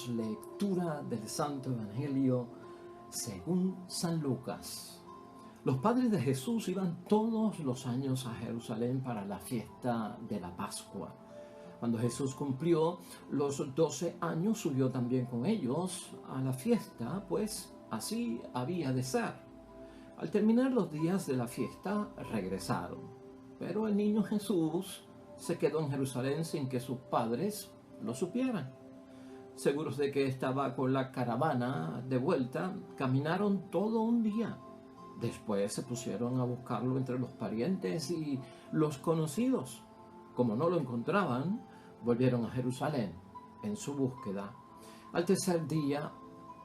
Damos lectura del Santo Evangelio según San Lucas. Los padres de Jesús iban todos los años a Jerusalén para la fiesta de la Pascua. Cuando Jesús cumplió los 12 años, subió también con ellos a la fiesta, pues así había de ser. Al terminar los días de la fiesta, regresaron. Pero el niño Jesús se quedó en Jerusalén sin que sus padres lo supieran. Seguros de que estaba con la caravana de vuelta, caminaron todo un día. Después se pusieron a buscarlo entre los parientes y los conocidos. Como no lo encontraban, volvieron a Jerusalén en su búsqueda. Al tercer día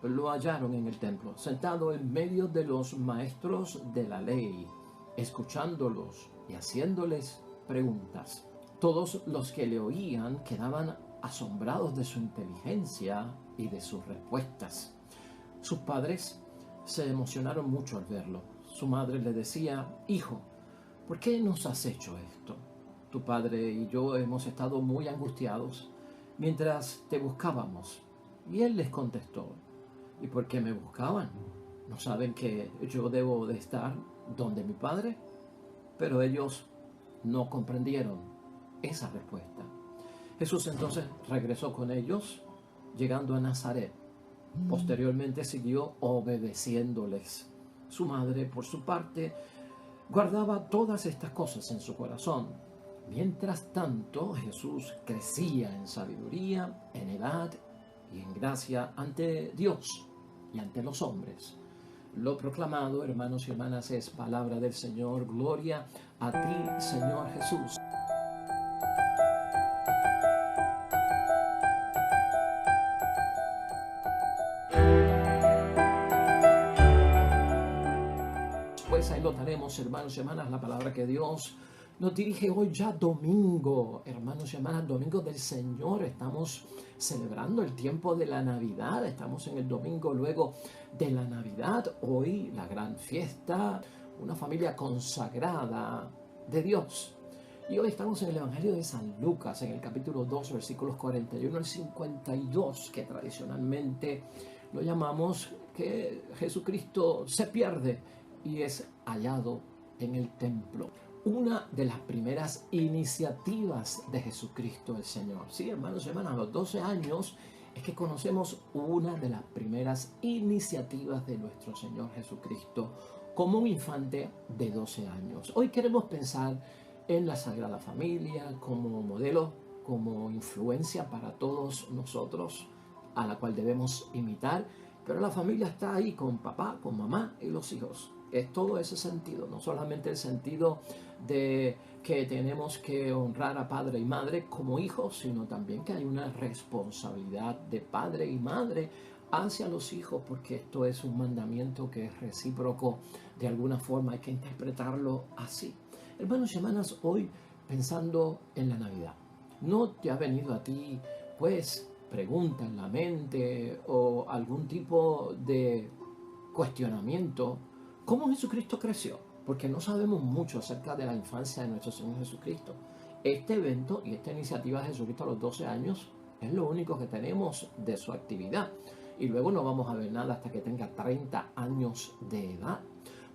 lo hallaron en el templo, sentado en medio de los maestros de la ley, escuchándolos y haciéndoles preguntas. Todos los que le oían quedaban asombrados de su inteligencia y de sus respuestas. Sus padres se emocionaron mucho al verlo. Su madre le decía: «Hijo, ¿por qué nos has hecho esto? Tu padre y yo hemos estado muy angustiados mientras te buscábamos». Y él les contestó: «¿Y por qué me buscaban? ¿No saben que yo debo de estar donde mi padre?». Pero ellos no comprendieron esa respuesta. Jesús entonces regresó con ellos, llegando a Nazaret. Posteriormente siguió obedeciéndoles. Su madre, por su parte, guardaba todas estas cosas en su corazón. Mientras tanto, Jesús crecía en sabiduría, en edad y en gracia ante Dios y ante los hombres. Lo proclamado, hermanos y hermanas, es palabra del Señor. Gloria a ti, Señor Jesús. Pues ahí lo daremos, hermanos y hermanas, la palabra que Dios nos dirige hoy, ya domingo, hermanos y hermanas, domingo del Señor. Estamos celebrando el tiempo de la Navidad, estamos en el domingo luego de la Navidad, hoy la gran fiesta, una familia consagrada de Dios. Y hoy estamos en el Evangelio de San Lucas, en el capítulo 2, versículos 41 al 52, que tradicionalmente lo llamamos que Jesucristo se pierde y es hallado en el templo. Una de las primeras iniciativas de Jesucristo el Señor. Sí, hermanos y hermanas, a los 12 años es que conocemos una de las primeras iniciativas de nuestro Señor Jesucristo como un infante de 12 años. Hoy queremos pensar en la Sagrada Familia como modelo, como influencia para todos nosotros, a la cual debemos imitar. Pero la familia está ahí con papá, con mamá y los hijos. Es todo ese sentido, no solamente el sentido de que tenemos que honrar a padre y madre como hijos, sino también que hay una responsabilidad de padre y madre hacia los hijos, porque esto es un mandamiento que es recíproco. De alguna forma hay que interpretarlo así. Hermanos y hermanas, hoy pensando en la Navidad, ¿no te ha venido a ti, pues, pregunta en la mente o algún tipo de cuestionamiento? ¿Cómo Jesucristo creció? Porque no sabemos mucho acerca de la infancia de nuestro Señor Jesucristo. Este evento y esta iniciativa de Jesucristo a los 12 años es lo único que tenemos de su actividad. Y luego no vamos a ver nada hasta que tenga 30 años de edad.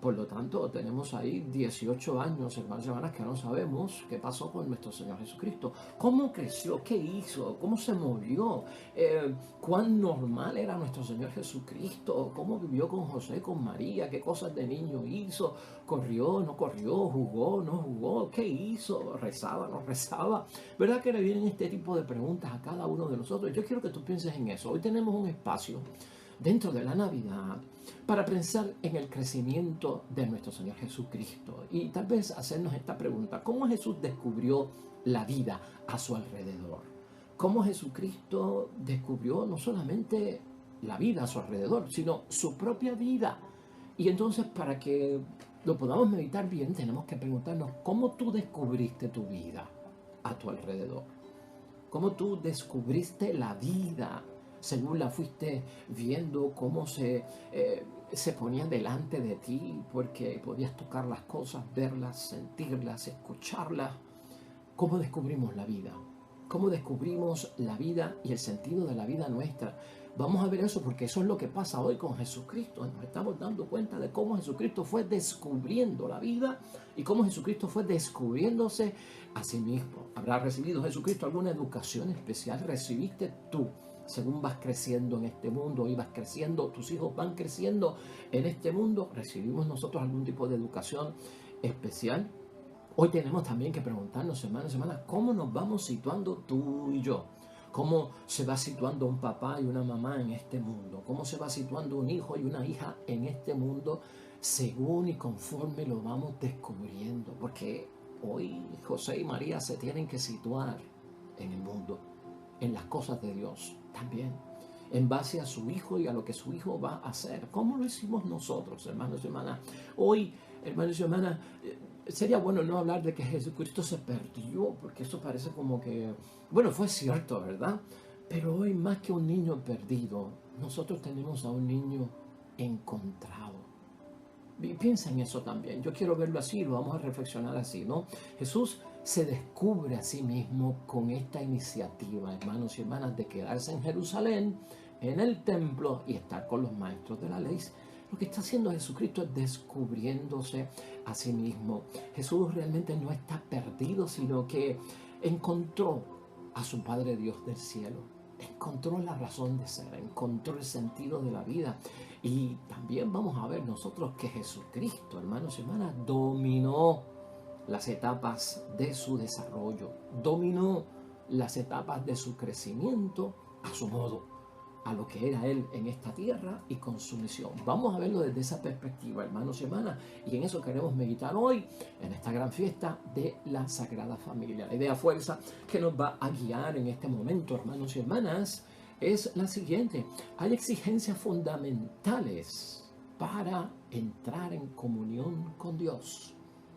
Por lo tanto, tenemos ahí 18 años, hermanos y hermanas, que no sabemos qué pasó con nuestro Señor Jesucristo. ¿Cómo creció? ¿Qué hizo? ¿Cómo se movió? ¿Cuán normal era nuestro Señor Jesucristo? ¿Cómo vivió con José, con María? ¿Qué cosas de niño hizo? ¿Corrió? ¿No corrió? ¿Jugó? ¿No jugó? ¿Qué hizo? ¿Rezaba? ¿No rezaba? ¿Verdad que le vienen este tipo de preguntas a cada uno de nosotros? Yo quiero que tú pienses en eso. Hoy tenemos un espacio dentro de la Navidad para pensar en el crecimiento de nuestro Señor Jesucristo y tal vez hacernos esta pregunta: ¿cómo Jesús descubrió la vida a su alrededor? ¿Cómo Jesucristo descubrió no solamente la vida a su alrededor, sino su propia vida? Y entonces, para que lo podamos meditar bien, tenemos que preguntarnos: ¿cómo tú descubriste tu vida a tu alrededor? ¿Cómo tú descubriste la vida según la fuiste viendo, cómo se ponía delante de ti, porque podías tocar las cosas, verlas, sentirlas, escucharlas? ¿Cómo descubrimos la vida? cómo descubrimos la vida y el sentido de la vida nuestra. Vamos a ver eso porque eso es lo que pasa hoy con Jesucristo. Nos estamos dando cuenta de cómo Jesucristo fue descubriendo la vida y cómo Jesucristo fue descubriéndose a sí mismo. ¿Habrá recibido Jesucristo alguna educación especial? ¿Recibiste tú? Según vas creciendo en este mundo y vas creciendo, tus hijos van creciendo en este mundo, ¿recibimos nosotros algún tipo de educación especial? Hoy tenemos también que preguntarnos, hermanos y hermanas, ¿cómo nos vamos situando tú y yo? ¿Cómo se va situando un papá y una mamá en este mundo? ¿Cómo se va situando un hijo y una hija en este mundo según y conforme lo vamos descubriendo? Porque hoy José y María se tienen que situar en el mundo, en las cosas de Dios también, en base a su hijo y a lo que su hijo va a hacer. ¿Cómo lo hicimos nosotros, hermanos y hermanas? Hoy, hermanos y hermanas, sería bueno no hablar de que Jesucristo se perdió, porque eso parece como que, bueno, fue cierto, ¿verdad? Pero hoy más que un niño perdido, nosotros tenemos a un niño encontrado. Y piensa en eso también. Yo quiero verlo así, lo vamos a reflexionar así, ¿no? Jesús se descubre a sí mismo con esta iniciativa, hermanos y hermanas, de quedarse en Jerusalén, en el templo y estar con los maestros de la ley. Lo que está haciendo Jesucristo es descubriéndose a sí mismo. Jesús realmente no está perdido, sino que encontró a su Padre Dios del cielo. Encontró la razón de ser, encontró el sentido de la vida. Y también vamos a ver nosotros que Jesucristo, hermanos y hermanas, dominó las etapas de su desarrollo, dominó las etapas de su crecimiento a su modo, a lo que era Él en esta tierra y con su misión. Vamos a verlo desde esa perspectiva, hermanos y hermanas, y en eso queremos meditar hoy, en esta gran fiesta de la Sagrada Familia. La idea fuerza que nos va a guiar en este momento, hermanos y hermanas, es la siguiente. Hay exigencias fundamentales para entrar en comunión con Dios.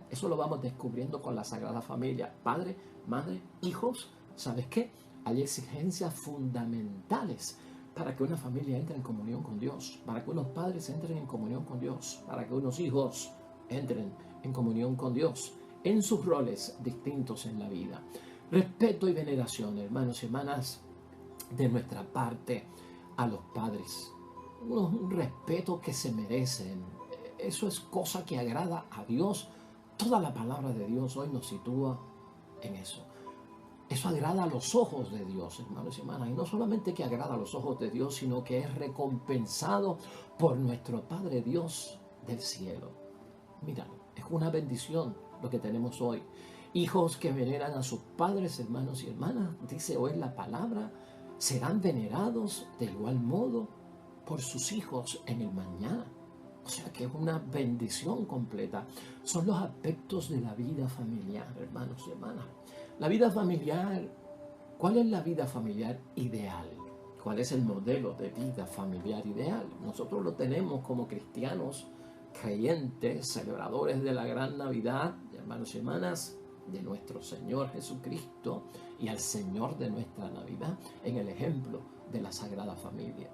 Eso lo vamos descubriendo con la Sagrada Familia. Padre, madre, hijos, ¿sabes qué? Hay exigencias fundamentales para que una familia entre en comunión con Dios, para que unos padres entren en comunión con Dios, para que unos hijos entren en comunión con Dios, en sus roles distintos en la vida. Respeto y veneración, hermanos y hermanas, de nuestra parte a los padres. Un respeto que se merecen. Eso es cosa que agrada a Dios. Toda la palabra de Dios hoy nos sitúa en eso. Eso agrada a los ojos de Dios, hermanos y hermanas. Y no solamente que agrada a los ojos de Dios, sino que es recompensado por nuestro Padre Dios del cielo. Mira, es una bendición lo que tenemos hoy. Hijos que veneran a sus padres, hermanos y hermanas, dice hoy la palabra, serán venerados de igual modo por sus hijos en el mañana. O sea que es una bendición completa. Son los aspectos de la vida familiar, hermanos y hermanas. La vida familiar, ¿cuál es la vida familiar ideal? ¿Cuál es el modelo de vida familiar ideal? Nosotros lo tenemos como cristianos, creyentes, celebradores de la gran Navidad, hermanos y hermanas, de nuestro Señor Jesucristo y al Señor de nuestra Navidad en el ejemplo de la Sagrada Familia.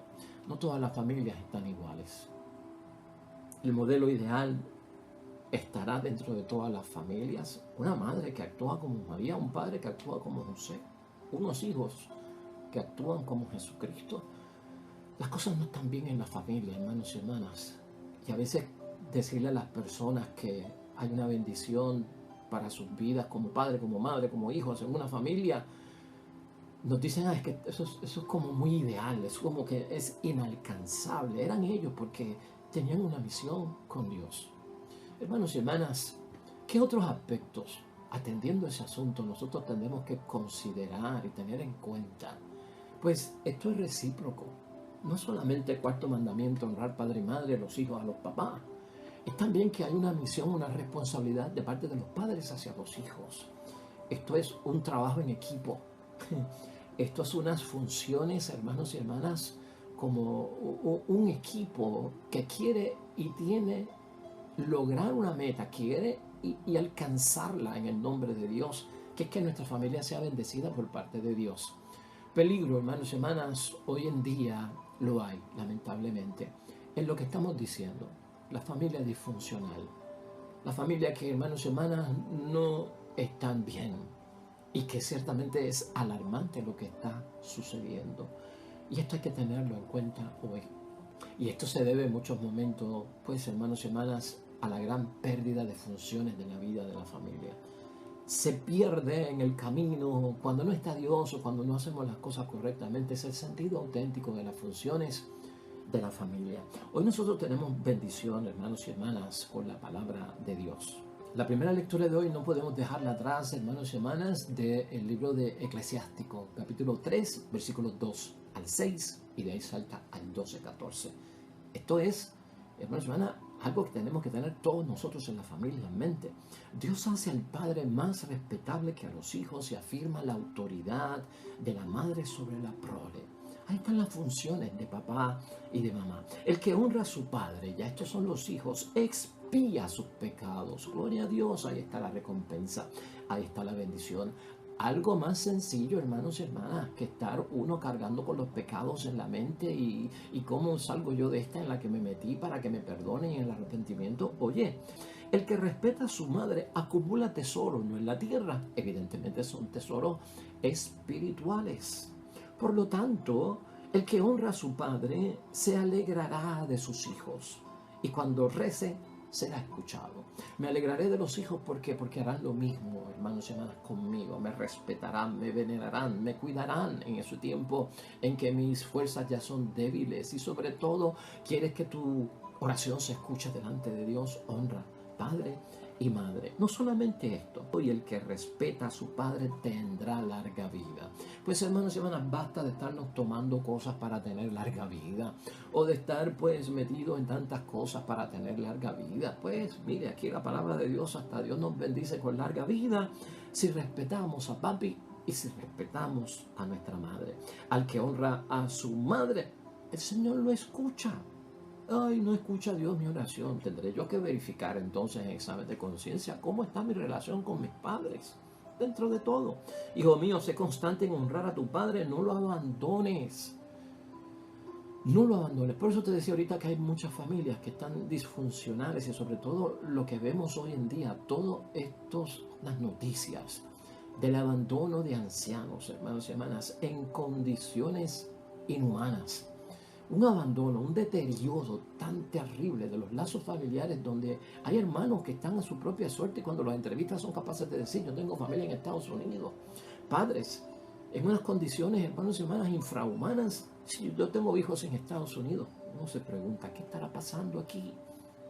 No todas las familias están iguales. El modelo ideal estará dentro de todas las familias. Una madre que actúa como María, un padre que actúa como José, unos hijos que actúan como Jesucristo. Las cosas no están bien en la familia, hermanos y hermanas. Y a veces decirle a las personas que hay una bendición para sus vidas como padre, como madre, como hijos en una familia, nos dicen, es que eso es como muy ideal, es como que es inalcanzable. Eran ellos porque tenían una misión con Dios. Hermanos y hermanas, ¿qué otros aspectos, atendiendo ese asunto, nosotros tenemos que considerar y tener en cuenta? Pues esto es recíproco. No solamente el cuarto mandamiento, honrar padre y madre, los hijos a los papás. Es también que hay una misión, una responsabilidad de parte de los padres hacia los hijos. Esto es un trabajo en equipo. Esto es unas funciones, hermanos y hermanas, como un equipo que quiere y tiene lograr una meta, quiere y alcanzarla en el nombre de Dios, que es que nuestra familia sea bendecida por parte de Dios. Peligro, hermanos y hermanas, hoy en día lo hay, lamentablemente, en lo que estamos diciendo, la familia disfuncional, la familia que, hermanos y hermanas, no están bien. y que ciertamente es alarmante lo que está sucediendo. Y esto hay que tenerlo en cuenta hoy. Y esto se debe en muchos momentos, pues hermanos y hermanas, a la gran pérdida de funciones de la vida de la familia. Se pierde en el camino cuando no está Dios o cuando no hacemos las cosas correctamente. Es el sentido auténtico de las funciones de la familia. Hoy nosotros tenemos bendición, hermanos y hermanas, con la palabra de Dios. La primera lectura de hoy no podemos dejarla atrás, hermanos y hermanas, del libro de Eclesiástico, capítulo 3, versículos 2 al 6, y de ahí salta al 12-14. Esto es, hermanos y hermanas, algo que tenemos que tener todos nosotros en la familia en mente. Dios hace al padre más respetable que a los hijos y afirma la autoridad de la madre sobre la prole. Ahí están las funciones de papá y de mamá. El que honra a su padre, ya estos son los hijos, expía sus pecados. Gloria a Dios, ahí está la recompensa, ahí está la bendición. Algo más sencillo, hermanos y hermanas, que estar uno cargando con los pecados en la mente y cómo salgo yo de esta en la que me metí para que me perdonen en el arrepentimiento. Oye, el que respeta a su madre acumula tesoros, no en la tierra. Evidentemente son tesoros espirituales. Por lo tanto, el que honra a su padre se alegrará de sus hijos y cuando rece será escuchado. Me alegraré de los hijos porque harán lo mismo, hermanos y hermanas, conmigo. Me respetarán, me venerarán, me cuidarán en ese tiempo en que mis fuerzas ya son débiles. Y sobre todo, quieres que tu oración se escuche delante de Dios. Honra, padre y madre. No solamente esto, y el que respeta a su padre tendrá larga vida. Pues hermanos y hermanas, basta de estarnos tomando cosas para tener larga vida, o de estar pues metidos en tantas cosas para tener larga vida. Pues mire, aquí la palabra de Dios, hasta Dios nos bendice con larga vida si respetamos a papi y si respetamos a nuestra madre. Al que honra a su madre, el Señor lo escucha. Ay, no escucha Dios mi oración. Tendré yo que verificar entonces en examen de conciencia cómo está mi relación con mis padres. Dentro de todo, hijo mío, sé constante en honrar a tu padre, no lo abandones. No lo abandones. Por eso te decía ahorita que hay muchas familias que están disfuncionales y sobre todo lo que vemos hoy en día, todas las noticias del abandono de ancianos, hermanos y hermanas, en condiciones inhumanas. Un abandono, un deterioro tan terrible de los lazos familiares donde hay hermanos que están a su propia suerte y cuando los entrevistas son capaces de decir, yo tengo familia en Estados Unidos. Padres, en unas condiciones, hermanos y hermanas, infrahumanas. Si yo tengo hijos en Estados Unidos, uno se pregunta, ¿qué estará pasando aquí?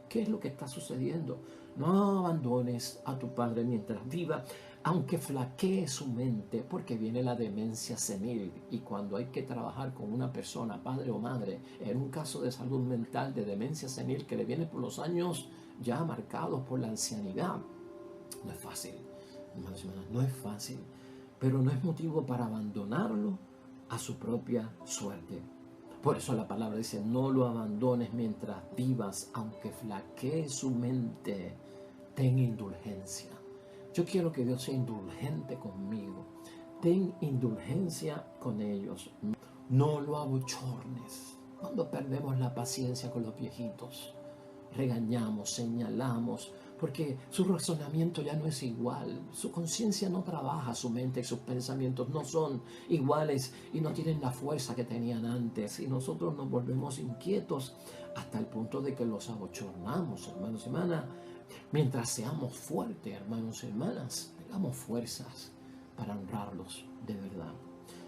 ¿Qué es lo que está sucediendo? No abandones a tu padre mientras viva, aunque flaquee su mente, porque viene la demencia senil. Y cuando hay que trabajar con una persona, padre o madre, en un caso de salud mental, de demencia senil, que le viene por los años ya marcados por la ancianidad, no es fácil, hermanos y hermanas, no es fácil, pero no es motivo para abandonarlo a su propia suerte. Por eso la palabra dice, no lo abandones mientras vivas, aunque flaquee su mente, ten indulgencia. Yo quiero que Dios sea indulgente conmigo. Ten indulgencia con ellos. No lo abochornes. Cuando perdemos la paciencia con los viejitos, regañamos, señalamos, porque su razonamiento ya no es igual, su conciencia no trabaja, su mente y sus pensamientos no son iguales y no tienen la fuerza que tenían antes y nosotros nos volvemos inquietos hasta el punto de que los abochornamos, hermanos y hermanas. Mientras seamos fuertes, hermanos y hermanas, tengamos fuerzas para honrarlos de verdad.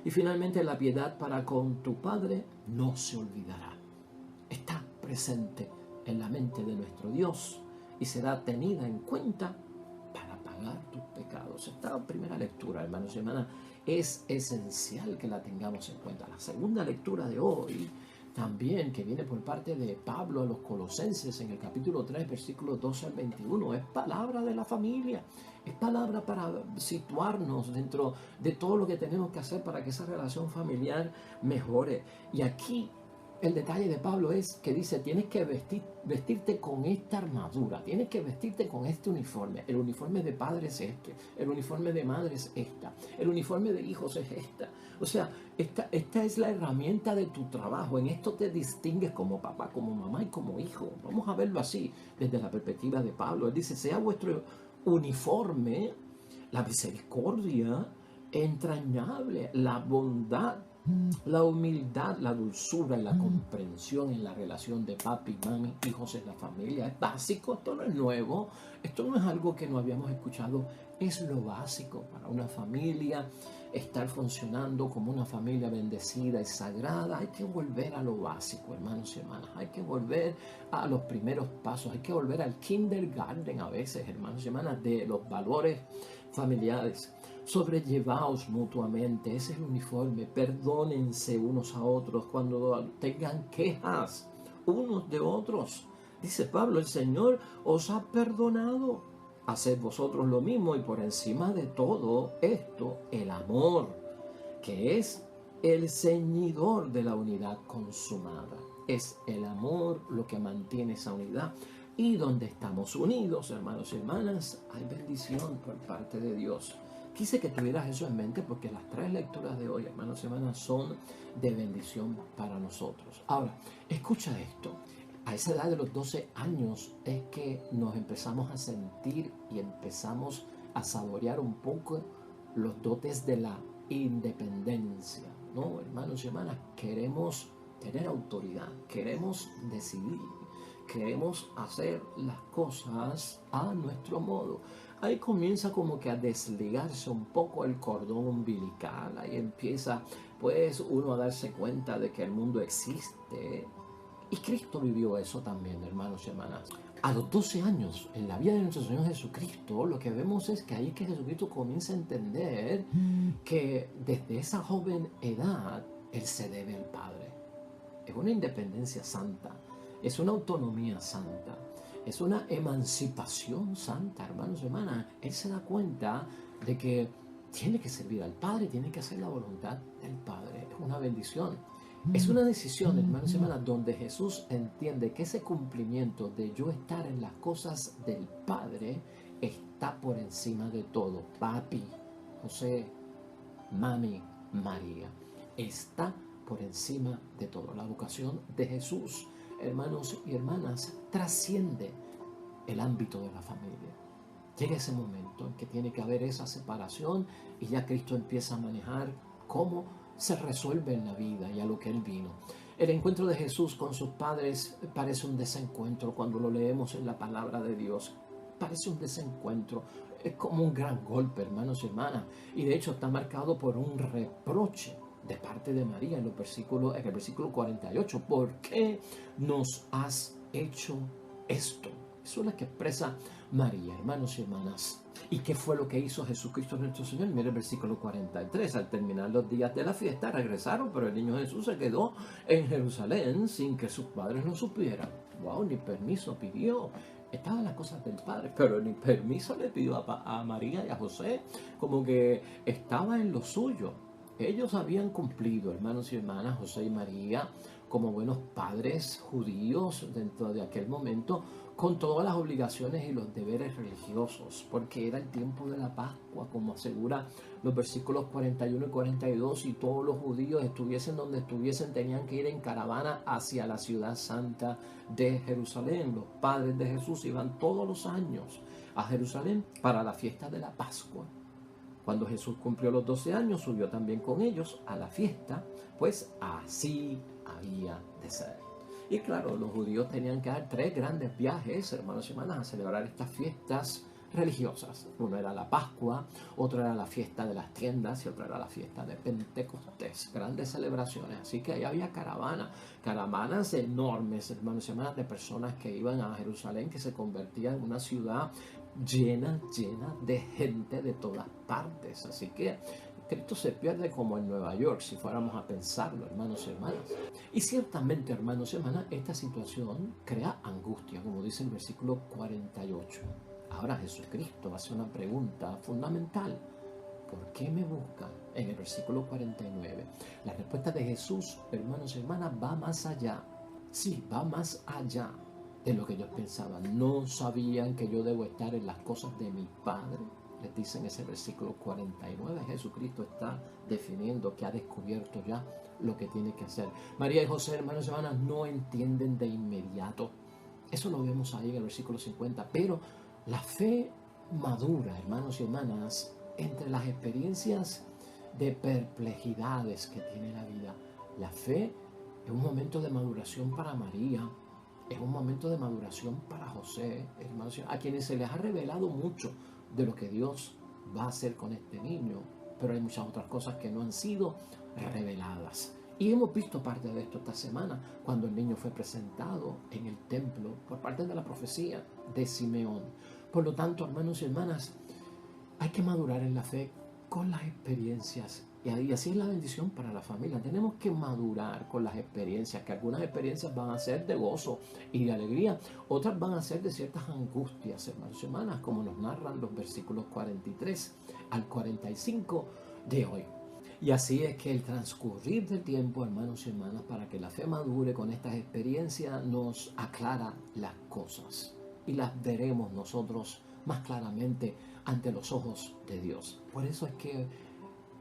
Y finalmente, la piedad para con tu Padre no se olvidará. Está presente en la mente de nuestro Dios y será tenida en cuenta para pagar tus pecados. Esta primera lectura, hermanos y hermanas, es esencial que la tengamos en cuenta. La segunda lectura de hoy, también que viene por parte de Pablo a los Colosenses en el capítulo 3, versículos 12 al 21, es palabra de la familia, es palabra para situarnos dentro de todo lo que tenemos que hacer para que esa relación familiar mejore. Y aquí el detalle de Pablo es que dice, tienes que vestirte con esta armadura, tienes que vestirte con este uniforme. El uniforme de padre es este, el uniforme de madre es esta, el uniforme de hijos es esta. O sea, esta es la herramienta de tu trabajo. En esto te distingues como papá, como mamá y como hijo. Vamos a verlo así, desde la perspectiva de Pablo. Él dice, sea vuestro uniforme la misericordia, entrañable, la bondad, la humildad, la dulzura y la comprensión en la relación de papi, mami, hijos en la familia. Es básico, esto no es nuevo, esto no es algo que no habíamos escuchado, es lo básico para una familia. Estar funcionando como una familia bendecida y sagrada, hay que volver a lo básico, hermanos y hermanas. Hay que volver a los primeros pasos, hay que volver al kindergarten a veces, hermanos y hermanas, de los valores familiares. Sobrellevaos mutuamente, ese es el uniforme. Perdónense unos a otros cuando tengan quejas unos de otros. Dice Pablo, el Señor os ha perdonado. Haced vosotros lo mismo, y por encima de todo esto, el amor, que es el ceñidor de la unidad consumada. Es el amor lo que mantiene esa unidad. Y donde estamos unidos, hermanos y hermanas, hay bendición por parte de Dios. Quise que tuvieras eso en mente porque las 3 lecturas de hoy, hermanos y hermanas, son de bendición para nosotros. Ahora, escucha esto. A esa edad de los 12 años es que nos empezamos a sentir y empezamos a saborear un poco los dotes de la independencia, ¿no? Hermanos y hermanas, queremos tener autoridad, queremos decidir, queremos hacer las cosas a nuestro modo. Ahí comienza como que a desligarse un poco el cordón umbilical, ahí empieza pues uno a darse cuenta de que el mundo existe. Y Cristo vivió eso también, hermanos y hermanas. A los 12 años, en la vida de nuestro Señor Jesucristo, lo que vemos es que ahí que Jesucristo comienza a entender que desde esa joven edad, Él se debe al Padre. Es una independencia santa, es una autonomía santa, es una emancipación santa, hermanos y hermanas. Él se da cuenta de que tiene que servir al Padre, tiene que hacer la voluntad del Padre. Es una bendición. Es una decisión, hermanos y hermanas, donde Jesús entiende que ese cumplimiento de yo estar en las cosas del Padre está por encima de todo. Papi, José, mami, María, está por encima de todo. La vocación de Jesús, hermanos y hermanas, trasciende el ámbito de la familia. Llega ese momento en que tiene que haber esa separación y ya Cristo empieza a manejar cómo se resuelve en la vida y a lo que Él vino. El encuentro de Jesús con sus padres parece un desencuentro cuando lo leemos en la palabra de Dios. Parece un desencuentro, es como un gran golpe, hermanos y hermanas. Y de hecho está marcado por un reproche de parte de María en el versículo 48. ¿Por qué nos has hecho esto? Eso es lo que expresa María, hermanos y hermanas. ¿Y qué fue lo que hizo Jesucristo nuestro Señor? Mira el versículo 43. Al terminar los días de la fiesta regresaron, pero el niño Jesús se quedó en Jerusalén sin que sus padres lo supieran. Wow, ni permiso pidió. Estaban las cosas del Padre, pero ni permiso le pidió a María y a José. Como que estaba en lo suyo. Ellos habían cumplido, hermanos y hermanas, José y María, como buenos padres judíos dentro de aquel momento, con todas las obligaciones y los deberes religiosos, porque era el tiempo de la Pascua, como asegura los versículos 41 y 42, y todos los judíos estuviesen donde estuviesen, tenían que ir en caravana hacia la ciudad santa de Jerusalén. Los padres de Jesús iban todos los años a Jerusalén para la fiesta de la Pascua. Cuando Jesús cumplió los 12 años, subió también con ellos a la fiesta, pues así había de ser. Y claro, los judíos tenían que dar 3 grandes viajes, hermanos y hermanas, a celebrar estas fiestas religiosas. Uno era la Pascua, otro era la fiesta de las tiendas y otro era la fiesta de Pentecostés. Grandes celebraciones. Así que ahí había caravanas enormes, hermanos y hermanas, de personas que iban a Jerusalén, que se convertía en una ciudad llena de gente de todas partes. Así que Cristo se pierde como en Nueva York, si fuéramos a pensarlo, hermanos y hermanas. Y ciertamente, hermanos y hermanas, esta situación crea angustia, como dice el versículo 48. Ahora Jesucristo hace una pregunta fundamental. ¿Por qué me buscan? En el versículo 49. La respuesta de Jesús, hermanos y hermanas, va más allá. Sí, va más allá de lo que ellos pensaban. No sabían que yo debo estar en las cosas de mi Padre. Les dice en ese versículo 49, Jesucristo está definiendo que ha descubierto ya lo que tiene que hacer. María y José, hermanos y hermanas, no entienden de inmediato. Eso lo vemos ahí en el versículo 50. Pero la fe madura, hermanos y hermanas, entre las experiencias de perplejidades que tiene la vida. La fe es un momento de maduración para María, es un momento de maduración para José, hermanos, a quienes se les ha revelado mucho de lo que Dios va a hacer con este niño, pero hay muchas otras cosas que no han sido reveladas. Y hemos visto parte de esto esta semana, cuando el niño fue presentado en el templo por parte de la profecía de Simeón. Por lo tanto, hermanos y hermanas, hay que madurar en la fe con las experiencias. Y así es la bendición para la familia. Tenemos que madurar con las experiencias, que algunas experiencias van a ser de gozo y de alegría, otras van a ser de ciertas angustias, hermanos y hermanas, como nos narran los versículos 43 al 45 de hoy. Y así es que el transcurrir del tiempo, hermanos y hermanas, para que la fe madure con estas experiencias, nos aclara las cosas y las veremos nosotros más claramente ante los ojos de Dios. Por eso es que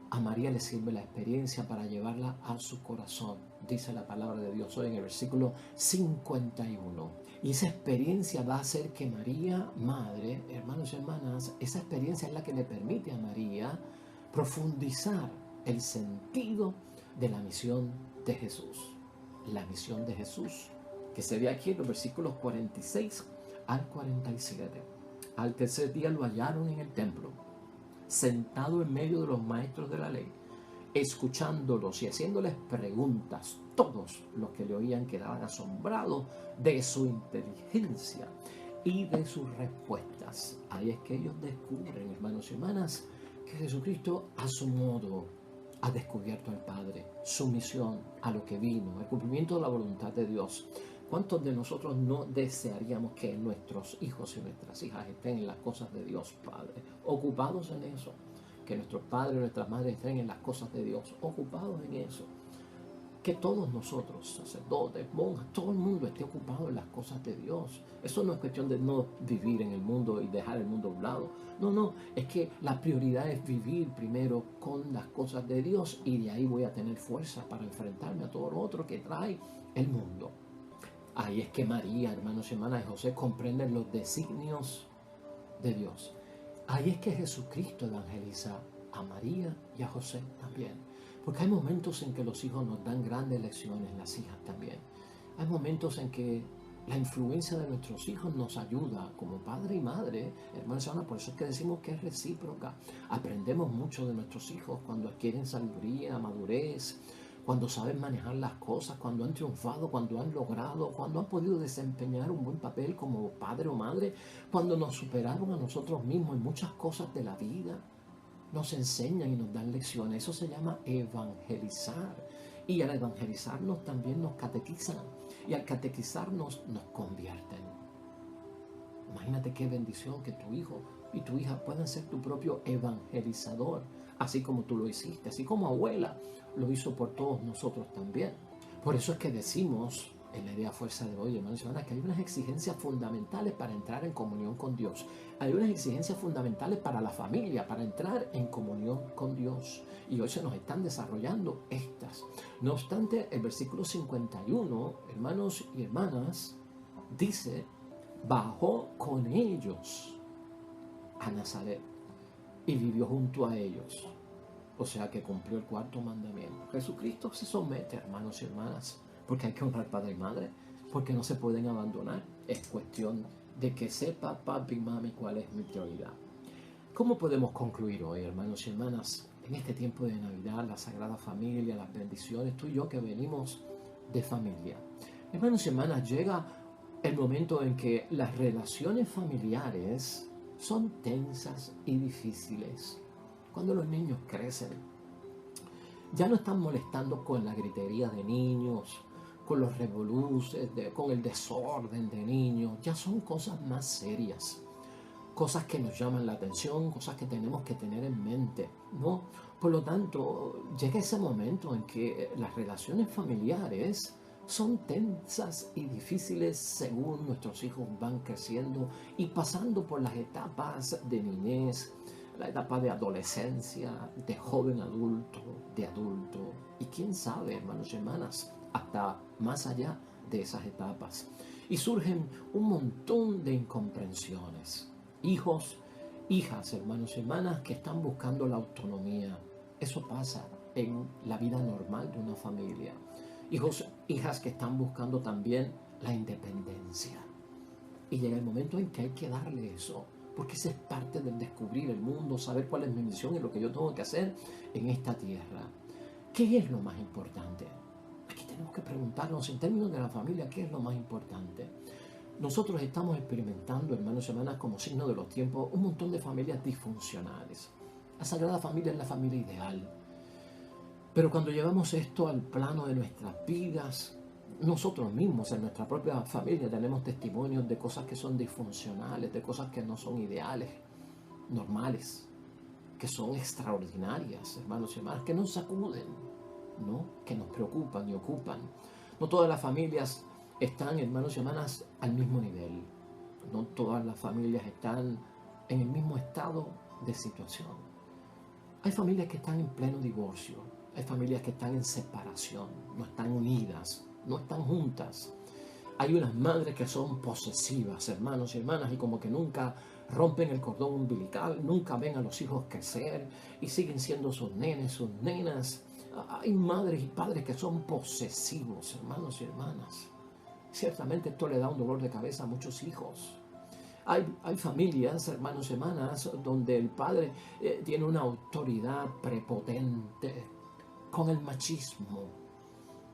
a María le sirve la experiencia para llevarla a su corazón, dice la palabra de Dios hoy en el versículo 51. Y esa experiencia va a hacer que María, madre, hermanos y hermanas, esa experiencia es la que le permite a María profundizar el sentido de la misión de Jesús. La misión de Jesús, que se ve aquí en los versículos 46 al 47. Al tercer día lo hallaron en el templo, sentado en medio de los maestros de la ley, escuchándolos y haciéndoles preguntas. Todos los que le oían quedaban asombrados de su inteligencia y de sus respuestas. Ahí es que ellos descubren, hermanos y hermanas, que Jesucristo a su modo ha descubierto al Padre, su misión, a lo que vino, el cumplimiento de la voluntad de Dios. ¿Cuántos de nosotros no desearíamos que nuestros hijos y nuestras hijas estén en las cosas de Dios, Padre, ocupados en eso? Que nuestros padres y nuestras madres estén en las cosas de Dios, ocupados en eso. Que todos nosotros, sacerdotes, monjas, todo el mundo esté ocupado en las cosas de Dios. Eso no es cuestión de no vivir en el mundo y dejar el mundo a un lado. No, es que la prioridad es vivir primero con las cosas de Dios y de ahí voy a tener fuerza para enfrentarme a todo lo otro que trae el mundo. Ahí es que María, hermanos y hermanas, y José comprenden los designios de Dios. Ahí es que Jesucristo evangeliza a María y a José también. Porque hay momentos en que los hijos nos dan grandes lecciones, las hijas también. Hay momentos en que la influencia de nuestros hijos nos ayuda como padre y madre, hermanos y hermanas. Por eso es que decimos que es recíproca. Aprendemos mucho de nuestros hijos cuando adquieren sabiduría, madurez, cuando saben manejar las cosas, cuando han triunfado, cuando han logrado, cuando han podido desempeñar un buen papel como padre o madre, cuando nos superaron a nosotros mismos en muchas cosas de la vida, nos enseñan y nos dan lecciones. Eso se llama evangelizar. Y al evangelizarnos también nos catequizan. Y al catequizarnos nos convierten. Imagínate qué bendición que tu hijo y tu hija puedan ser tu propio evangelizador, así como tú lo hiciste, así como abuela lo hizo por todos nosotros también. Por eso es que decimos en la idea fuerza de hoy, hermanos y hermanas, que hay unas exigencias fundamentales para entrar en comunión con Dios. Hay unas exigencias fundamentales para la familia, para entrar en comunión con Dios. Y hoy se nos están desarrollando estas. No obstante, el versículo 51, hermanos y hermanas, dice: bajó con ellos a Nazaret y vivió junto a ellos. O sea que cumplió el cuarto mandamiento. Jesucristo se somete, hermanos y hermanas, porque hay que honrar padre y madre, porque no se pueden abandonar. Es cuestión de que sepa papi y mami cuál es mi prioridad. ¿Cómo podemos concluir hoy, hermanos y hermanas, en este tiempo de Navidad, la Sagrada Familia, las bendiciones, tú y yo que venimos de familia? Hermanos y hermanas, llega el momento en que las relaciones familiares son tensas y difíciles. Cuando los niños crecen, ya no están molestando con la gritería de niños, con los revoluces, con el desorden de niños. Ya son cosas más serias, cosas que nos llaman la atención, cosas que tenemos que tener en mente, ¿no? Por lo tanto, llega ese momento en que las relaciones familiares son tensas y difíciles según nuestros hijos van creciendo y pasando por las etapas de niñez, la etapa de adolescencia, de joven adulto, de adulto, y quién sabe, hermanos y hermanas, hasta más allá de esas etapas. Y surgen un montón de incomprensiones. Hijos, hijas, hermanos y hermanas, que están buscando la autonomía, Eso pasa en la vida normal de una familia. Hijos, hijas que están buscando también la independencia. Y llega el momento en que hay que darle eso, porque esa es parte del descubrir el mundo, saber cuál es mi misión y lo que yo tengo que hacer en esta tierra. ¿Qué es lo más importante? Aquí tenemos que preguntarnos en términos de la familia, ¿qué es lo más importante? Nosotros estamos experimentando, hermanos y hermanas, como signo de los tiempos, un montón de familias disfuncionales. La Sagrada Familia es la familia ideal. Pero cuando llevamos esto al plano de nuestras vidas, nosotros mismos en nuestra propia familia tenemos testimonios de cosas que son disfuncionales, de cosas que no son ideales, normales, que son extraordinarias, hermanos y hermanas, que nos sacuden, ¿no? Que nos preocupan y ocupan. No todas las familias están, hermanos y hermanas, al mismo nivel. No todas las familias están en el mismo estado de situación. Hay familias que están en pleno divorcio, hay familias que están en separación, no están unidas, no están juntas. Hay unas madres que son posesivas, hermanos y hermanas, y como que nunca rompen el cordón umbilical, nunca ven a los hijos crecer y siguen siendo sus nenes, sus nenas. Hay madres y padres que son posesivos, hermanos y hermanas. Ciertamente esto le da un dolor de cabeza a muchos hijos. Hay familias, hermanos y hermanas, donde el padre tiene una autoridad prepotente con el machismo,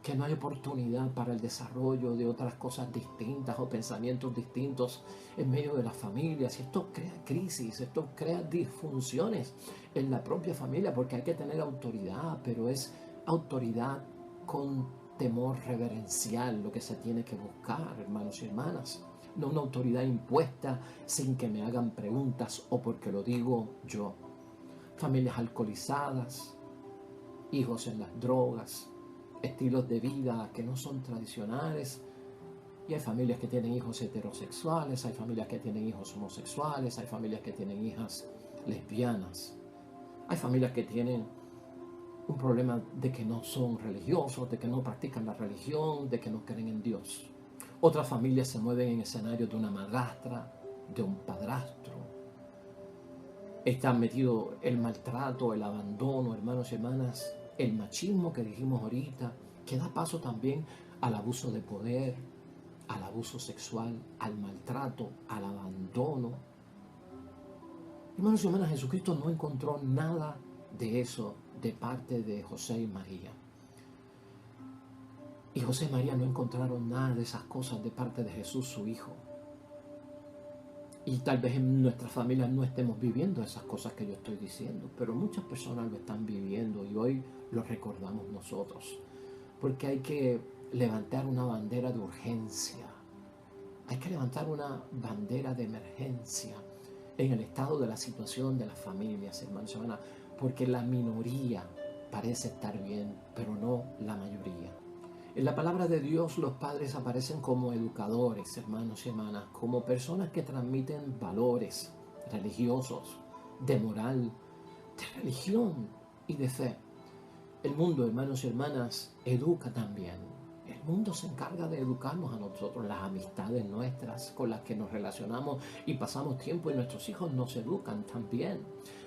que no hay oportunidad para el desarrollo de otras cosas distintas o pensamientos distintos en medio de las familias. Y esto crea crisis, esto crea disfunciones en la propia familia, porque hay que tener autoridad, pero es autoridad con temor reverencial lo que se tiene que buscar, hermanos y hermanas. No una autoridad impuesta sin que me hagan preguntas o porque lo digo yo. Familias alcoholizadas, hijos en las drogas, estilos de vida que no son tradicionales. Y hay familias que tienen hijos heterosexuales, hay familias que tienen hijos homosexuales, hay familias que tienen hijas lesbianas. Hay familias que tienen un problema de que no son religiosos, de que no practican la religión, de que no creen en Dios. Otras familias se mueven en escenarios de una madrastra, de un padrastro. Está metido el maltrato, el abandono, hermanos y hermanas, el machismo que dijimos ahorita, que da paso también al abuso de poder, al abuso sexual, al maltrato, al abandono. Hermanos y hermanas, Jesucristo no encontró nada de eso de parte de José y María. Y José y María no encontraron nada de esas cosas de parte de Jesús, su Hijo. Y tal vez en nuestra familia no estemos viviendo esas cosas que yo estoy diciendo, pero muchas personas lo están viviendo y hoy lo recordamos nosotros. Porque hay que levantar una bandera de urgencia. Hay que levantar una bandera de emergencia en el estado de la situación de las familias, hermanos y hermanas, porque la minoría parece estar bien, pero no la mayoría. En la palabra de Dios los padres aparecen como educadores, hermanos y hermanas, como personas que transmiten valores religiosos, de moral, de religión y de fe. El mundo, hermanos y hermanas, educa también. El mundo se encarga de educarnos a nosotros, las amistades nuestras con las que nos relacionamos y pasamos tiempo y nuestros hijos nos educan también.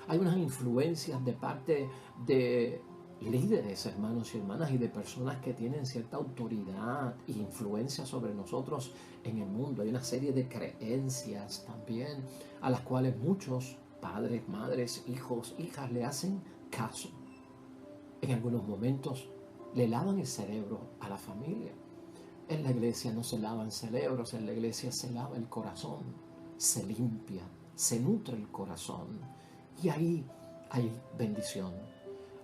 Hay unas influencias de parte de líderes, hermanos y hermanas, y de personas que tienen cierta autoridad e influencia sobre nosotros en el mundo. Hay una serie de creencias también a las cuales muchos padres, madres, hijos, hijas le hacen caso. En algunos momentos le lavan el cerebro a la familia. En la iglesia no se lavan cerebros, en la iglesia se lava el corazón, se limpia, se nutre el corazón y ahí hay bendición.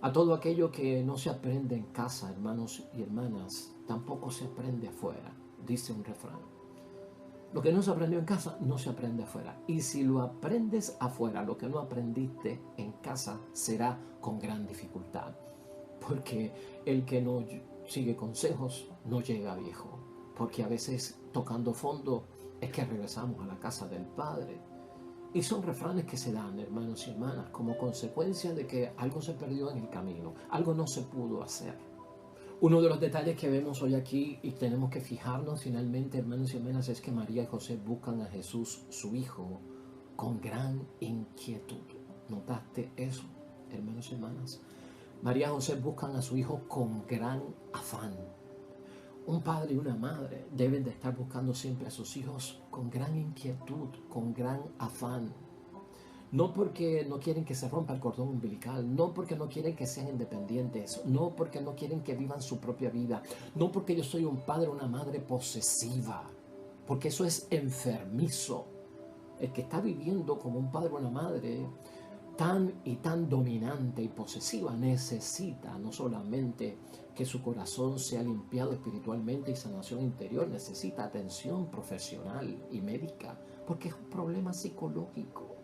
A todo aquello que no se aprende en casa, hermanos y hermanas, tampoco se aprende afuera, dice un refrán. Lo que no se aprendió en casa, no se aprende afuera. Y si lo aprendes afuera, lo que no aprendiste en casa, será con gran dificultad. Porque el que no sigue consejos no llega a viejo. Porque a veces tocando fondo es que regresamos a la casa del Padre. Y son refranes que se dan, hermanos y hermanas, como consecuencia de que algo se perdió en el camino, algo no se pudo hacer. Uno de los detalles que vemos hoy aquí y tenemos que fijarnos finalmente, hermanos y hermanas, es que María y José buscan a Jesús, su Hijo, con gran inquietud. ¿Notaste eso, hermanos y hermanas? María y José buscan a su hijo con gran afán. Un padre y una madre deben de estar buscando siempre a sus hijos con gran inquietud, con gran afán. No porque no quieren que se rompa el cordón umbilical, no porque no quieren que sean independientes, no porque no quieren que vivan su propia vida, no porque yo soy un padre o una madre posesiva, porque eso es enfermizo. El que está viviendo como un padre o una madre tan y tan dominante y posesiva necesita no solamente que su corazón sea limpiado espiritualmente y sanación interior, necesita atención profesional y médica, porque es un problema psicológico.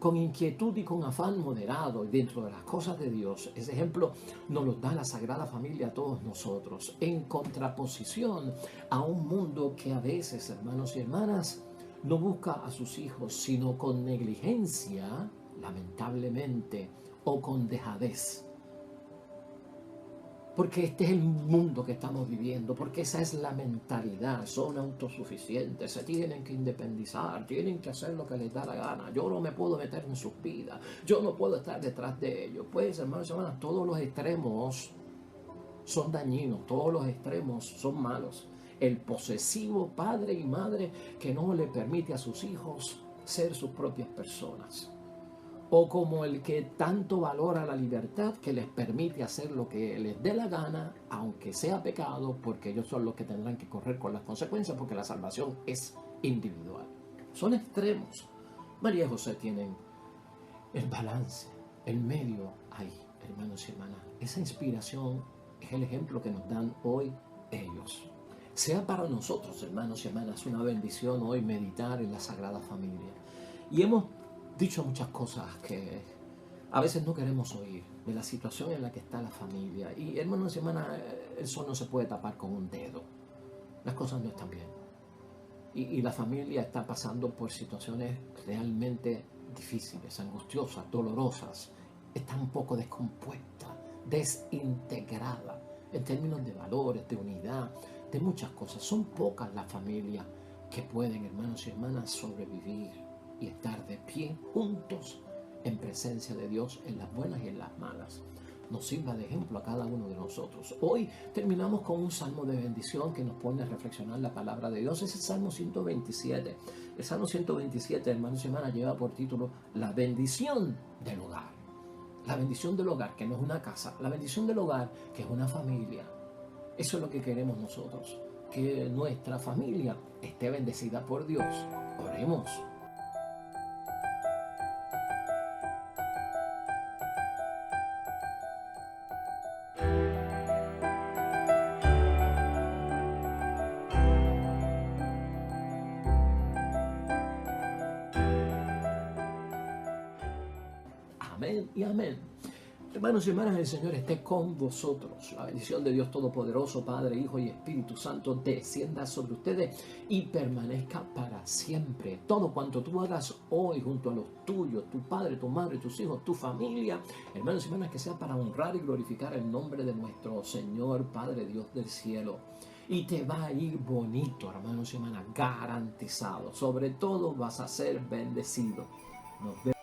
Con inquietud y con afán moderado y dentro de las cosas de Dios. Ese ejemplo nos lo da la Sagrada Familia a todos nosotros, en contraposición a un mundo que a veces, hermanos y hermanas, no busca a sus hijos, sino con negligencia, lamentablemente, o con dejadez. Porque este es el mundo que estamos viviendo, porque esa es la mentalidad, son autosuficientes, se tienen que independizar, tienen que hacer lo que les da la gana, yo no me puedo meter en sus vidas, yo no puedo estar detrás de ellos. Pues, hermanos y hermanas, todos los extremos son dañinos, todos los extremos son malos. El posesivo padre y madre que no le permite a sus hijos ser sus propias personas. O como el que tanto valora la libertad, que les permite hacer lo que les dé la gana, aunque sea pecado, porque ellos son los que tendrán que correr con las consecuencias, porque la salvación es individual. Son extremos. María y José tienen el balance, el medio ahí, hermanos y hermanas. Esa inspiración es el ejemplo que nos dan hoy ellos. Sea para nosotros, hermanos y hermanas, una bendición hoy meditar en la Sagrada Familia. Y hemos dicho muchas cosas que a veces no queremos oír de la situación en la que está la familia. Y hermanos y hermanas, el sol no se puede tapar con un dedo. Las cosas no están bien. Y la familia está pasando por situaciones realmente difíciles, angustiosas, dolorosas. Está un poco descompuesta, desintegrada en términos de valores, de unidad, de muchas cosas. Son pocas las familias que pueden, hermanos y hermanas, sobrevivir y estar de pie juntos en presencia de Dios en las buenas y en las malas. Nos sirva de ejemplo a cada uno de nosotros. Hoy terminamos con un salmo de bendición que nos pone a reflexionar la palabra de Dios. Es el Salmo 127. El Salmo 127, hermanos y hermanas, lleva por título La bendición del hogar. La bendición del hogar, que no es una casa. La bendición del hogar, que es una familia. Eso es lo que queremos nosotros. Que nuestra familia esté bendecida por Dios. Oremos. Amén y amén. Hermanos y hermanas, el Señor esté con vosotros. La bendición de Dios Todopoderoso, Padre, Hijo y Espíritu Santo, descienda sobre ustedes y permanezca para siempre. Todo cuanto tú hagas hoy junto a los tuyos, tu padre, tu madre, tus hijos, tu familia, hermanos y hermanas, que sea para honrar y glorificar el nombre de nuestro Señor, Padre Dios del cielo. Y te va a ir bonito, hermanos y hermanas, garantizado. Sobre todo vas a ser bendecido. Nos vemos.